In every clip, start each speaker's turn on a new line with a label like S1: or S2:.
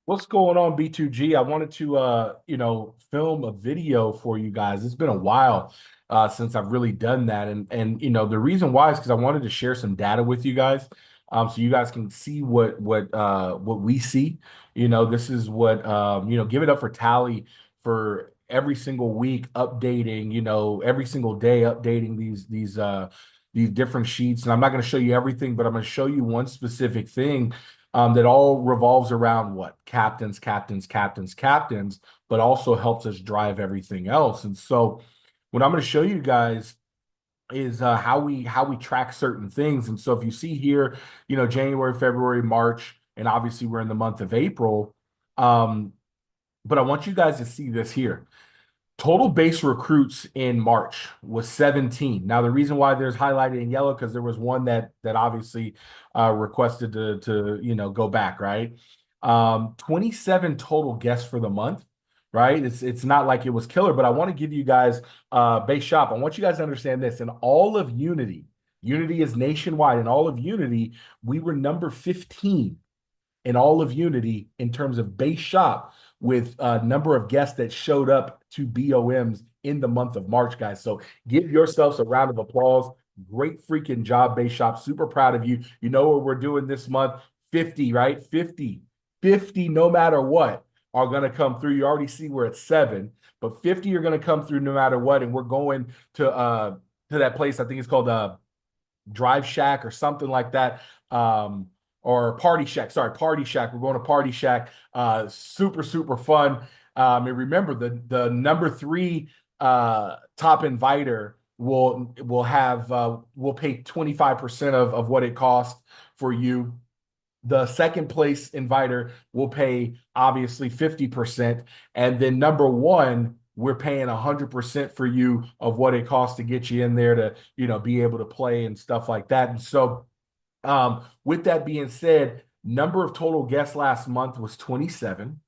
S1: What's going on, B2G? I wanted to film a video for you guys. It's been a while since I've really done that. And the reason why is because I wanted to share some data with you guys. So you guys can see what we see. This is what give it up for Tally for every single week updating, every single day updating these different sheets. And I'm not going to show you everything, but I'm going to show you one specific thing that all revolves around what? Captains, captains, captains, captains, but also helps us drive everything else. And so, what I'm going to show you guys is how we track certain things. And so, if you see here, January, February, March, and obviously we're in the month of April. Um, but I want you guys to see this here. Total base recruits in March was 17. Now, the reason why there's highlighted in yellow because there was one that obviously requested to go back, right? 27 total guests for the month, right? It's not like it was killer, but I want to give you guys base shop. I want you guys to understand this. In all of Unity, Unity is nationwide. In all of Unity, we were number 15 in all of Unity in terms of base shop with a number of guests that showed up to BOMs in the month of March, guys. So give yourselves a round of applause. Great freaking job, base shop. Super proud of you. You know what we're doing this month? 50, right? 50, no matter what, are going to come through. You already see we're at 7, but 50 are going to come through no matter what. And we're going to that place. I think it's called Drive Shack or something like that. Or Party Shack. Sorry, Party Shack. We're going to Party Shack. Super, super fun. And remember, the number 3 top inviter will pay 25% of what it costs for you. The second place inviter will pay obviously 50%. And then number 1, we're paying 100% for you of what it costs to get you in there to, be able to play and stuff like that. And so with that being said, number of total guests last month was 27.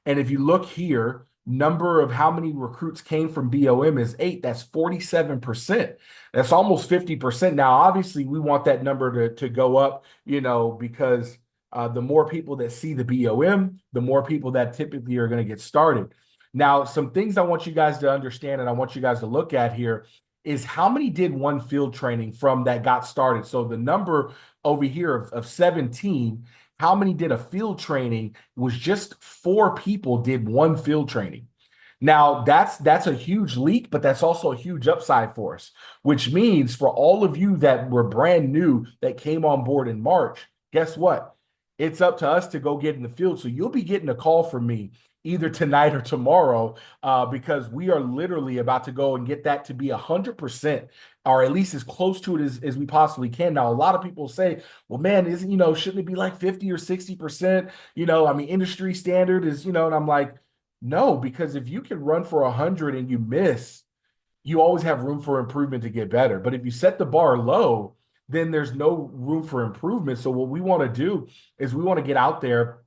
S1: And if you look here, number of how many recruits came from BOM is 8. That's 47%. That's almost 50%. Now, obviously, we want that number to go up, because the more people that see the BOM, the more people that typically are going to get started. Now, some things I want you guys to understand and I want you guys to look at here is how many did one field training from that got started. So the number over here of 17, how many did a field training was just 4 people did one field training. Now that's a huge leak, but that's also a huge upside for us, which means for all of you that were brand new that came on board in March, guess what? It's up to us to go get in the field. So you'll be getting a call from me either tonight or tomorrow, because we are literally about to go and get that to be 100%, or at least as close to it as we possibly can. Now, a lot of people say, well, man, isn't, shouldn't it be like 50 or 60%? I mean, industry standard is, and I'm like, no, because if you can run for 100 and you miss, you always have room for improvement to get better. But if you set the bar low, then there's no room for improvement. So what we want to do is we want to get out there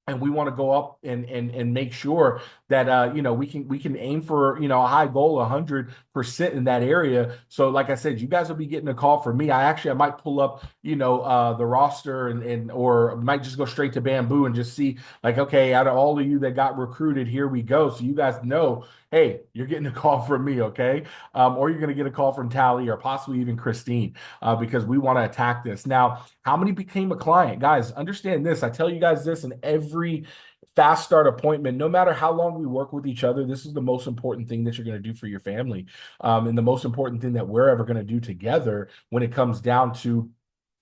S1: and we want to go up and make sure that we can aim for a high goal 100% in that area. So like I said, you guys will be getting a call from me. I might pull up the roster and or might just go straight to Bamboo and just see, like, okay, out of all of you that got recruited, here we go. So you guys know, hey, you're getting a call from me, okay? Or you're going to get a call from Tally or possibly even Christine, because we want to attack this. Now, how many became a client? Guys, understand this. I tell you guys this in every fast start appointment. No matter how long we work with each other, this is the most important thing that you're going to do for your family, and the most important thing that we're ever going to do together when it comes down to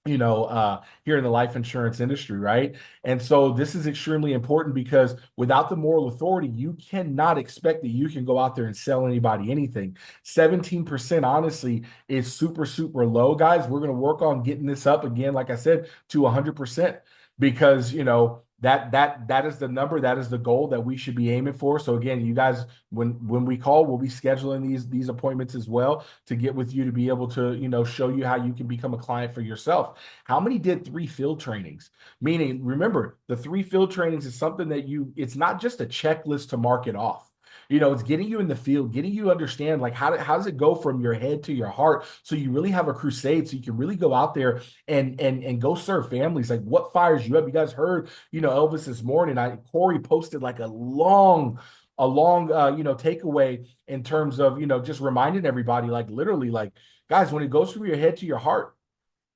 S1: here in the life insurance industry, right? And so this is extremely important because without the moral authority, you cannot expect that you can go out there and sell anybody anything. 17%, honestly, is super, super low, guys. We're going to work on getting this up again, like I said, to 100%, because, that is the number, that is the goal that we should be aiming for. So again, you guys, when we call, we'll be scheduling these appointments as well to get with you to be able to show you how you can become a client for yourself. How many did 3 field trainings? Meaning, remember, the 3 field trainings is something that it's not just a checklist to mark it off. It's getting you in the field, getting you understand like how does it go from your head to your heart, so you really have a crusade, so you can really go out there and go serve families. Like, what fires you up? You guys heard, Elvis this morning. Corey posted like a long takeaway in terms of just reminding everybody, like, literally, like, guys, when it goes from your head to your heart,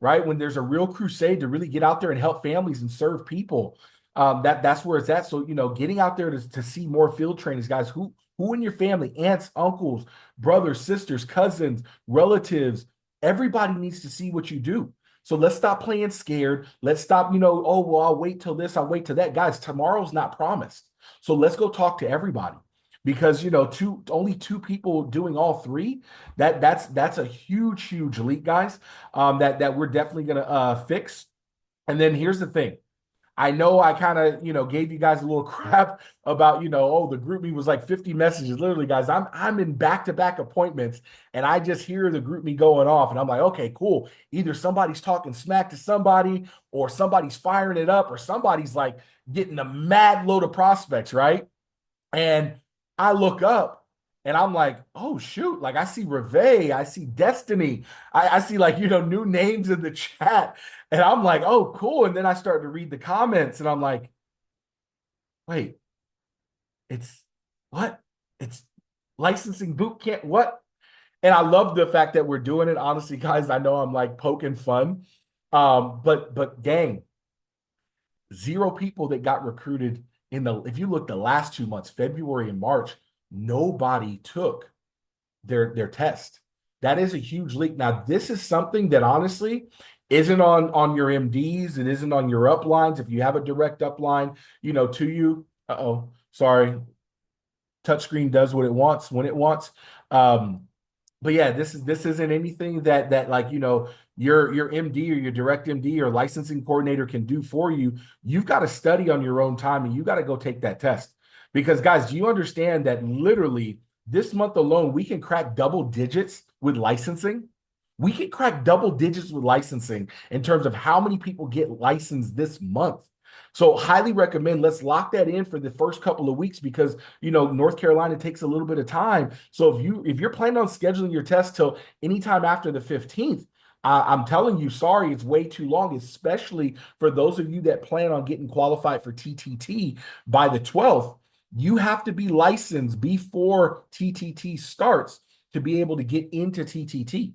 S1: right? When there's a real crusade to really get out there and help families and serve people, that's where it's at. So, getting out there to see more field trainings, guys. Who in your family, aunts, uncles, brothers, sisters, cousins, relatives, everybody needs to see what you do. So let's stop playing scared. Let's stop, oh, well, I'll wait till this, I'll wait till that. Guys, tomorrow's not promised. So let's go talk to everybody, because only two people doing all three, that's a huge leak, guys. That we're definitely gonna fix. And then here's the thing. I know I kind of, gave you guys a little crap about, oh, the group me was like 50 messages. Literally, guys, I'm in back-to-back appointments, and I just hear the group me going off, and I'm like, okay, cool. Either somebody's talking smack to somebody, or somebody's firing it up, or somebody's like getting a mad load of prospects, right? And I look up and I'm like, oh shoot, like I see Reve, I see Destiny, I see, like, new names in the chat. And I'm like, oh, cool. And then I start to read the comments and I'm like, wait, it's what? It's licensing boot camp. What? And I love the fact that we're doing it. Honestly, guys, I know I'm like poking fun. But gang, zero people that got recruited if you look the last 2 months, February and March, nobody took their test. That is a huge leak. Now, this is something that honestly isn't on your MDs. It isn't on your uplines. If you have a direct upline, to you, sorry, touchscreen does what it wants when it wants. But yeah, this isn't anything that like, your MD or your direct MD or licensing coordinator can do for you. You've got to study on your own time, and you got to go take that test. Because, guys, do you understand that literally this month alone we can crack double digits with licensing? We can crack double digits with licensing in terms of how many people get licensed this month. So highly recommend, let's lock that in for the first couple of weeks, because North Carolina takes a little bit of time. So if you're planning on scheduling your test till anytime after the 15th, I'm telling you, sorry, it's way too long, especially for those of you that plan on getting qualified for TTT by the 12th. You have to be licensed before TTT starts to be able to get into TTT.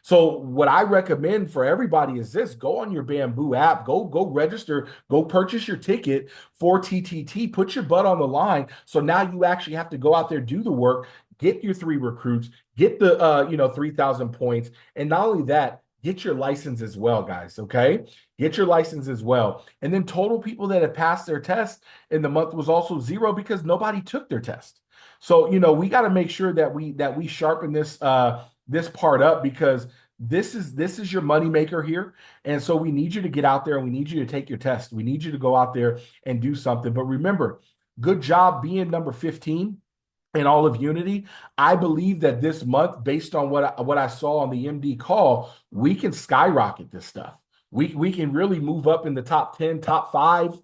S1: So what I recommend for everybody is this: go on your Bamboo app, go register, go purchase your ticket for TTT, put your butt on the line. So now you actually have to go out there, do the work, get your 3 recruits, get the 3,000 points, and not only that, get your license as well, guys. Okay, get your license as well. And then total people that have passed their test in the month was also 0, because nobody took their test. So we got to make sure that we sharpen this part up, because this is your moneymaker here. And so we need you to get out there, and we need you to take your test. We need you to go out there and do something. But remember, good job being number 15 in all of Unity. I believe that this month, based on what I saw on the MD call, we can skyrocket this stuff. We can really move up in the top 10, top 5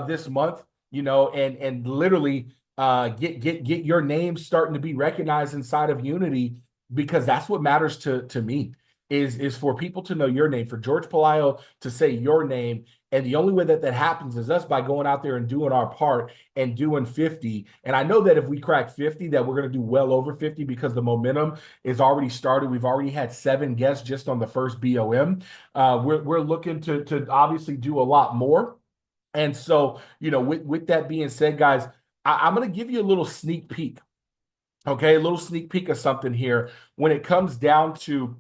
S1: this month, and literally get your name starting to be recognized inside of Unity, because that's what matters to me, is for people to know your name, for George Palaio to say your name. And the only way that happens is us by going out there and doing our part and doing 50. And I know that if we crack 50, that we're going to do well over 50, because the momentum is already started. We've already had 7 guests just on the first BOM. We're looking to obviously do a lot more. And so, with that being said, guys, I'm going to give you a little sneak peek. Okay, a little sneak peek of something here when it comes down to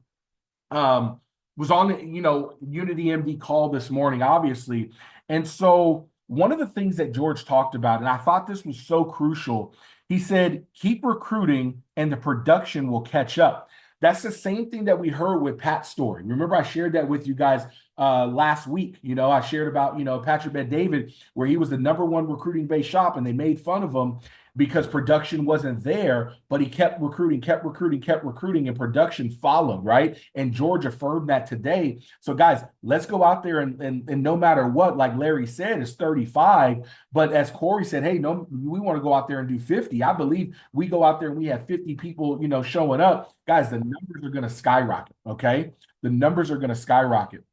S1: was on the Unity MD call this morning, obviously. And so one of the things that George talked about, and I thought this was so crucial, he said, keep recruiting and the production will catch up. That's the same thing that we heard with Pat's story. Remember, I shared that with you guys last week. I shared about, Patrick Bet David, where he was the number one recruiting based shop and they made fun of him because production wasn't there, but he kept recruiting, kept recruiting, kept recruiting, and production followed, right? And George affirmed that today. So, guys, let's go out there and no matter what, like Larry said, it's 35. But as Corey said, hey, no, we want to go out there and do 50. I believe we go out there and we have 50 people, showing up. Guys, the numbers are going to skyrocket, okay? The numbers are going to skyrocket.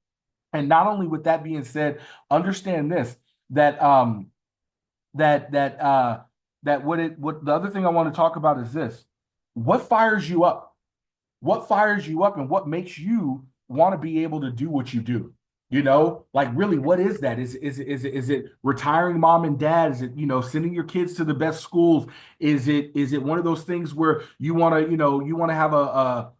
S1: And not only with that being said, understand this, that that that uh that what the other thing I want to talk about is this. What fires you up? What fires you up and what makes you want to be able to do what you do? Like really, what is that? Is it retiring mom and dad? Is it, sending your kids to the best schools? Is it one of those things where you want to have a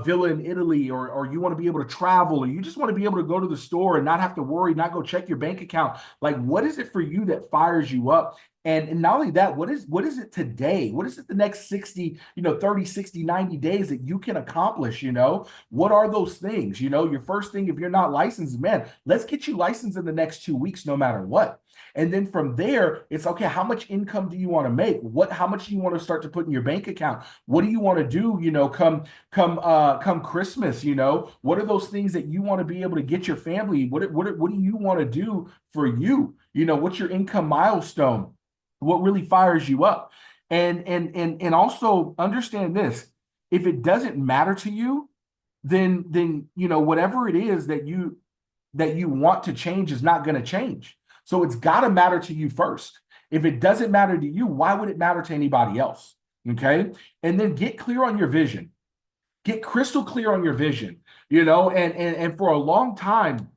S1: villa in Italy, or you want to be able to travel, or you just want to be able to go to the store and not have to worry, not go check your bank account? Like, what is it for you that fires you up? And not only that, what is it today? What is it the next 60, 30, 60, 90 days that you can accomplish? What are those things? Your first thing, if you're not licensed, man, let's get you licensed in the next 2 weeks, no matter what. And then from there, it's okay, how much income do you want to make? How much do you want to start to put in your bank account? What do you want to do, come Christmas? What are those things that you want to be able to get your family? What do you want to do for you? What's your income milestone? What really fires you up? And also understand this: if it doesn't matter to you, then whatever it is that you want to change is not going to change. So it's got to matter to you first. If it doesn't matter to you, why would it matter to anybody else? Okay. And then get clear on your vision. Get crystal clear on your vision. And for a long time,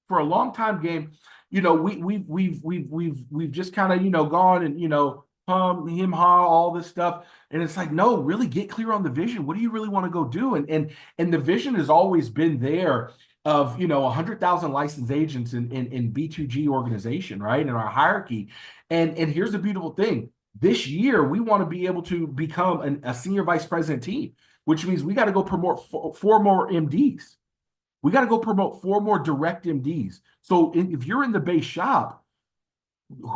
S1: game, we've just kind of, gone and, ha, all this stuff. And it's like, no, really get clear on the vision. What do you really want to go do? And the vision has always been there of, 100,000 licensed agents in B2G organization, right? In our hierarchy. And here's the beautiful thing. This year, we want to be able to become a senior vice president team, which means we got to go promote four more MDs. We got to go promote 4 more direct MDs. So if you're in the base shop,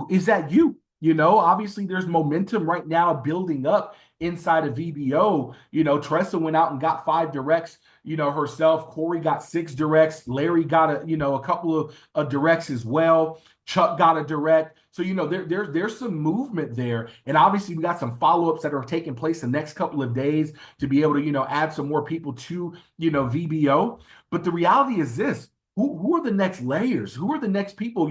S1: is that you? Obviously there's momentum right now building up inside of VBO. Tressa went out and got 5 directs, herself. Corey got 6 directs. Larry got a couple of directs as well. Chuck got a direct. So, there's some movement there. And obviously we got some follow-ups that are taking place the next couple of days to be able to, add some more people to, VBO. But the reality is this: who are the next layers? Who are the next people?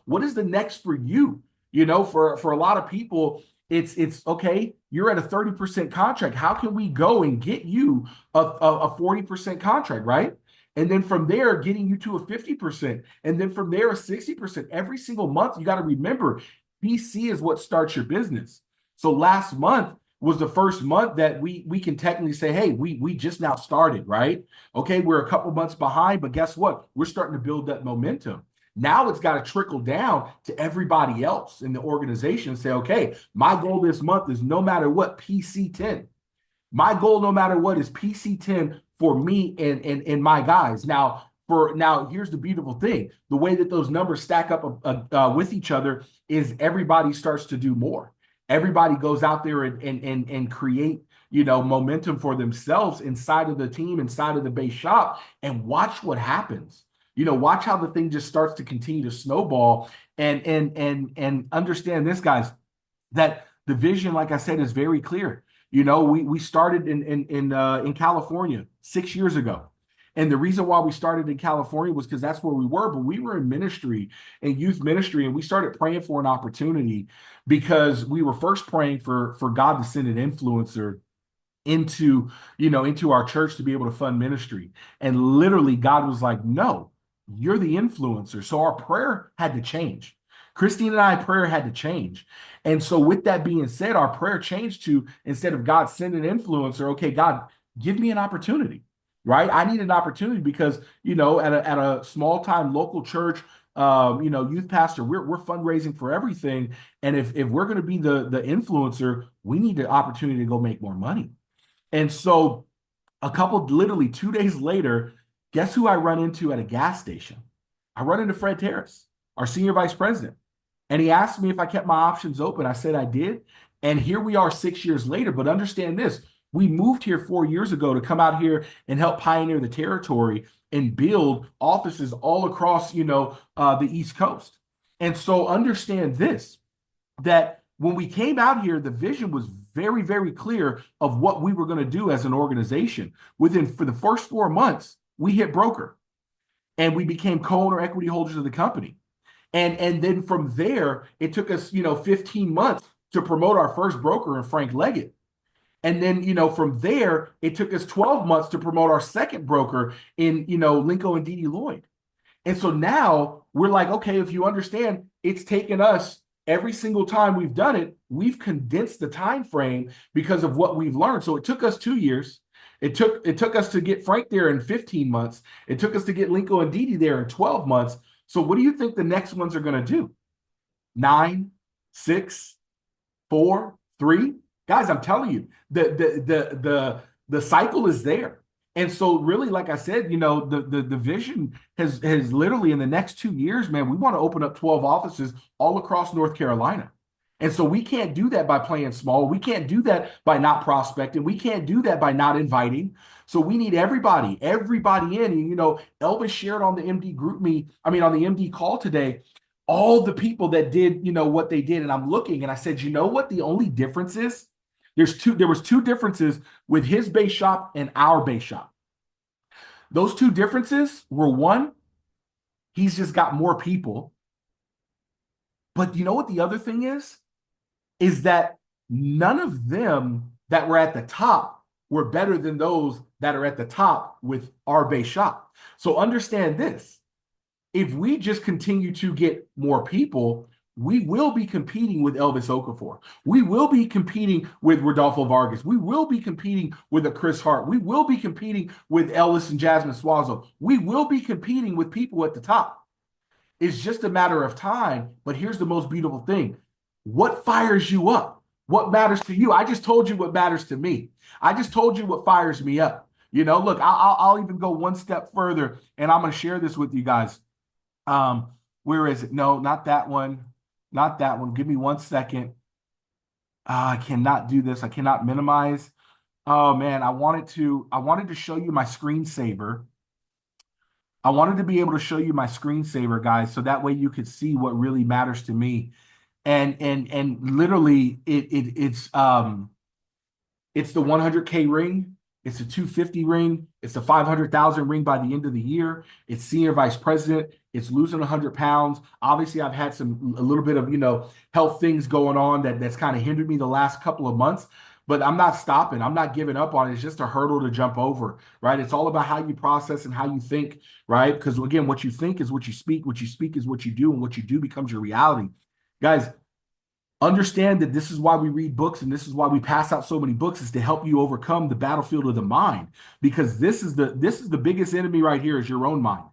S1: What is the next for you? For a lot of people, it's okay, you're at a 30% contract. How can we go and get you a 40% contract, right? And then from there, getting you to a 50%. And then from there, a 60%. Every single month, you got to remember, PC is what starts your business. So last month was the first month that we can technically say, hey, we just now started, right? Okay, we're a couple months behind, but guess what? We're starting to build that momentum. Now it's got to trickle down to everybody else in the organization and say, okay, my goal this month is no matter what, PC 10. My goal, no matter what, is PC 10 for me and my guys. Now, here's the beautiful thing: the way that those numbers stack up with each other is everybody starts to do more. Everybody goes out there and create momentum for themselves inside of the team, inside of the base shop, and watch what happens. Watch how the thing just starts to continue to snowball. And understand this, guys, that the vision, like I said, is very clear. We started in California 6 years ago. And the reason why we started in California was because that's where we were, but we were in ministry and youth ministry, and we started praying for an opportunity because we were first praying for God to send an influencer into our church to be able to fund ministry. And literally God was like, no, you're the influencer. So our prayer had to change. Christine and I, prayer had to change. And so with that being said, our prayer changed to, instead of God sending an influencer, okay, God, give me an opportunity, right? I need an opportunity because, at a small time local church, youth pastor, we're fundraising for everything. And if we're going to be the influencer, we need the opportunity to go make more money. And so literally 2 days later, guess who I run into at a gas station? I run into Fred Terrace, our senior vice president, and he asked me if I kept my options open. I said I did. And here we are 6 years later. But understand this, we moved here 4 years ago to come out here and help pioneer the territory and build offices all across, the East Coast. And so understand this, that when we came out here, the vision was very, very clear of what we were going to do as an organization. For the first 4 months, we hit broker and we became co-owner equity holders of the company. And then from there, it took us, 15 months to promote our first broker in Frank Leggett. And then, from there, it took us 12 months to promote our second broker in, Linko and Dee Lloyd. And so now we're like, okay, if you understand, it's taken us every single time we've done it, we've condensed the time frame because of what we've learned. So it took us 2 years. It took us to get Frank there in 15 months. It took us to get Linko and Dee there in 12 months. So what do you think the next ones are going to do? 9, 6, 4, 3? Guys, I'm telling you, the cycle is there. And so really, like I said, the vision has literally in the next 2 years, man, we want to open up 12 offices all across North Carolina. And so we can't do that by playing small. We can't do that by not prospecting. We can't do that by not inviting. So we need everybody in. And, Elvis shared on the MD on the MD call today, all the people that did, what they did. And I'm looking and I said, you know what the only difference is? There was two differences with his base shop and our base shop. Those two differences were, one, he's just got more people. But you know what the other thing is that none of them that were at the top were better than those that are at the top with our base shop. So understand this. If we just continue to get more people, we will be competing with Elvis Okafor. We will be competing with Rodolfo Vargas. We will be competing with a Chris Hart. We will be competing with Ellis and Jasmine Swazo. We will be competing with people at the top. It's just a matter of time. But here's the most beautiful thing. What fires you up? What matters to you? I just told you what matters to me. I just told you what fires me up. Look, I'll even go one step further, and I'm going to share this with you guys. Where is it? No, not that one. Not that one. Give me 1 second. I cannot do this. I cannot minimize. Oh man, I wanted to show you my screensaver. I wanted to be able to show you my screensaver, guys, so that way you could see what really matters to me. And literally it's the 100K ring. It's a 250 ring. It's a 500,000 ring by the end of the year. It's senior vice president. It's losing 100 pounds. Obviously, I've had a little bit of, health things going on that's kind of hindered me the last couple of months, but I'm not stopping. I'm not giving up on it. It's just a hurdle to jump over, right? It's all about how you process and how you think, right? Because again, what you think is what you speak is what you do, and what you do becomes your reality. Guys, understand that this is why we read books and this is why we pass out so many books, is to help you overcome the battlefield of the mind, because this is the biggest enemy right here, is your own mind.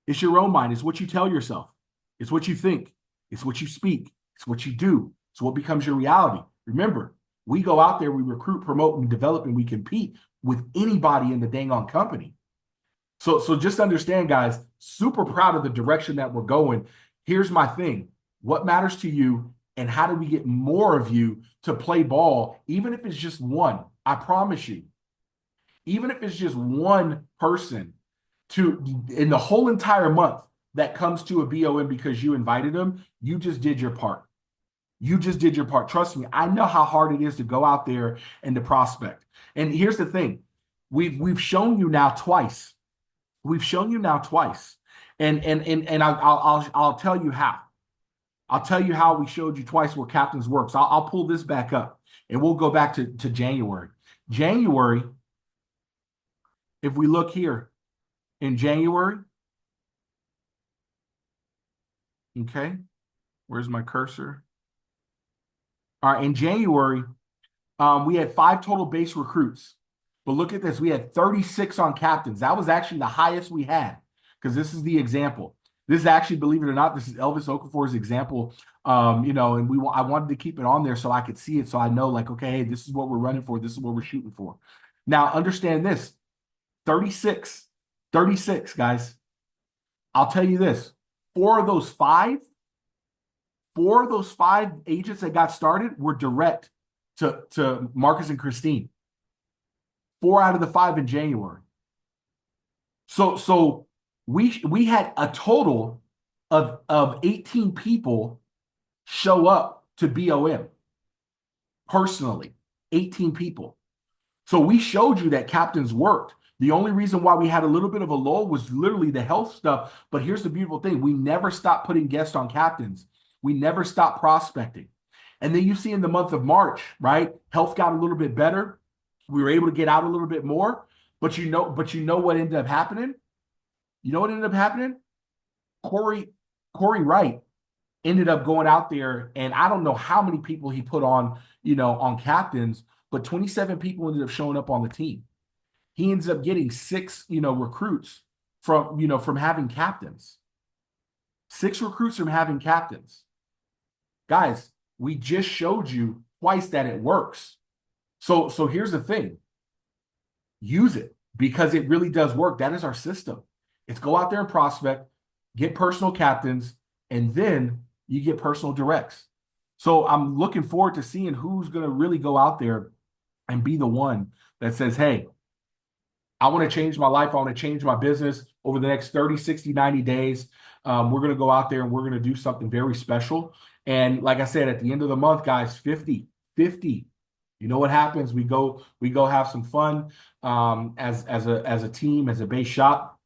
S1: It's your own mind. It's what you tell yourself. It's what you think. It's what you speak. It's what you do. It's what becomes your reality. Remember, we go out there, we recruit, promote, and develop, and we compete with anybody in the dang on company. So just understand, guys, super proud of the direction that we're going. Here's my thing. What matters to you, and how do we get more of you to play ball, even if it's just one? I promise you, even if it's just one person in the whole entire month that comes to a BOM because you invited them, you just did your part. You just did your part. Trust me, I know how hard it is to go out there and to prospect. And here's the thing. We've shown you now twice. We've shown you now twice. And I'll tell you how. I'll tell you how we showed you twice where captains work. So I'll pull this back up and we'll go back to January. January, if we look here in January, okay, where's my cursor? All right, in January, we had 5 total base recruits. But look at this. We had 36 on captains. That was actually the highest we had, because this is the example. This is actually, believe it or not, this is Elvis Okafor's example. And I wanted to keep it on there so I could see it, so I know, like, okay, hey, this is what we're running for. This is what we're shooting for. Now, understand this. 36, guys. I'll tell you this: four of those five, four of those five agents that got started were direct to Marcus and Christine. Four out of the five in January. So we had a total of 18 people show up to BOM personally. 18 people. So we showed you that captains worked. The only reason why we had a little bit of a lull was literally the health stuff. But here's the beautiful thing: we never stopped putting guests on captains. We never stopped prospecting. And then you see in the month of March, right? Health got a little bit better. We were able to get out a little bit more. But you know what ended up happening? You know what ended up happening? Corey Corey Wright ended up going out there, and I don't know how many people he put on, on captains, but 27 people ended up showing up on the team. He ends up getting six, recruits from having captains. Six recruits from having captains. Guys, we just showed you twice that it works. So here's the thing. Use it because it really does work. That is our system. It's go out there and prospect, get personal captains, and then you get personal directs. So I'm looking forward to seeing who's going to really go out there and be the one that says, hey, I want to change my life. I want to change my business over the next 30, 60, 90 days. We're going to go out there and we're going to do something very special. And like I said, at the end of the month, guys, 50. You know what happens? We go have some fun as a team, as a base shop.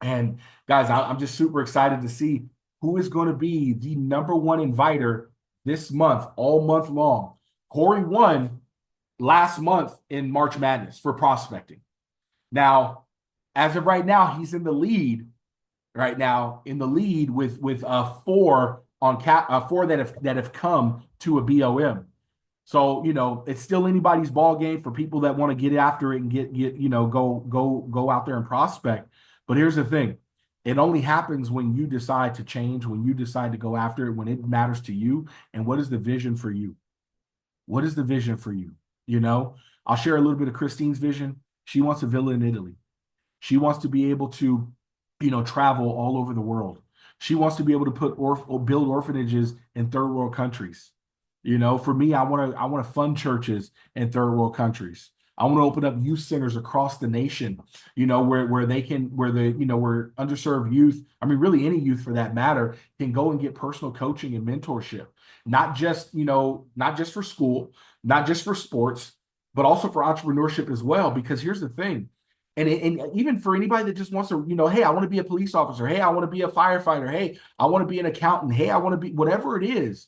S1: And guys, I'm just super excited to see who is going to be the number one inviter this month, all month long. Corey won last month in March Madness for prospecting. Now, as of right now, he's in the lead right now with four on four that have come to a BOM. So, it's still anybody's ball game for people that want to get after it and get go out there and prospect. But here's the thing. It only happens when you decide to change, when you decide to go after it, when it matters to you. And what is the vision for you? What is the vision for you? I'll share a little bit of Christine's vision. She wants a villa in Italy. She wants to be able to, travel all over the world. She wants to be able to build orphanages in third world countries. For me, I want to fund churches in third world countries. I want to open up youth centers across the nation, where where underserved youth, I mean, really any youth for that matter, can go and get personal coaching and mentorship, not just for school, not just for sports, but also for entrepreneurship as well. Because here's the thing. And even for anybody that just wants to, hey, I want to be a police officer. Hey, I want to be a firefighter. Hey, I want to be an accountant. Hey, I want to be whatever it is.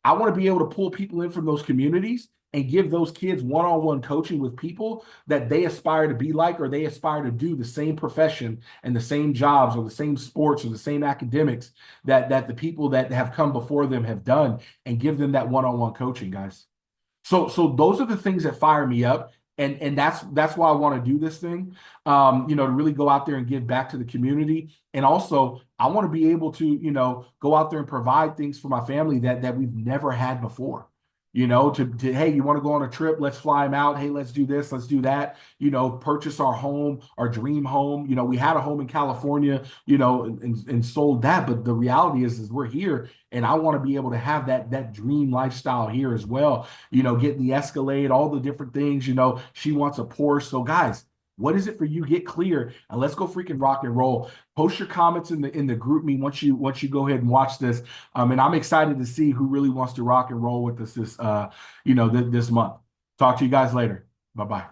S1: I want to be able to pull people in from those communities and give those kids one-on-one coaching with people that they aspire to be like, or they aspire to do the same profession and the same jobs or the same sports or the same academics that the people that have come before them have done, and give them that one-on-one coaching, guys. So those are the things that fire me up. And that's why I want to do this thing, to really go out there and give back to the community. And also, I want to be able to, go out there and provide things for my family that we've never had before. Hey, you want to go on a trip? Let's fly them out. Hey, let's do this. Let's do that. Purchase our home, our dream home. We had a home in California, and sold that. But the reality is we're here, and I want to be able to have that dream lifestyle here as well. Getting the Escalade, all the different things. She wants a Porsche. So, guys, what is it for you? Get clear and let's go freaking rock and roll. Post your comments in the group me once you go ahead and watch this. And I'm excited to see who really wants to rock and roll with us this month. Talk to you guys later. Bye-bye.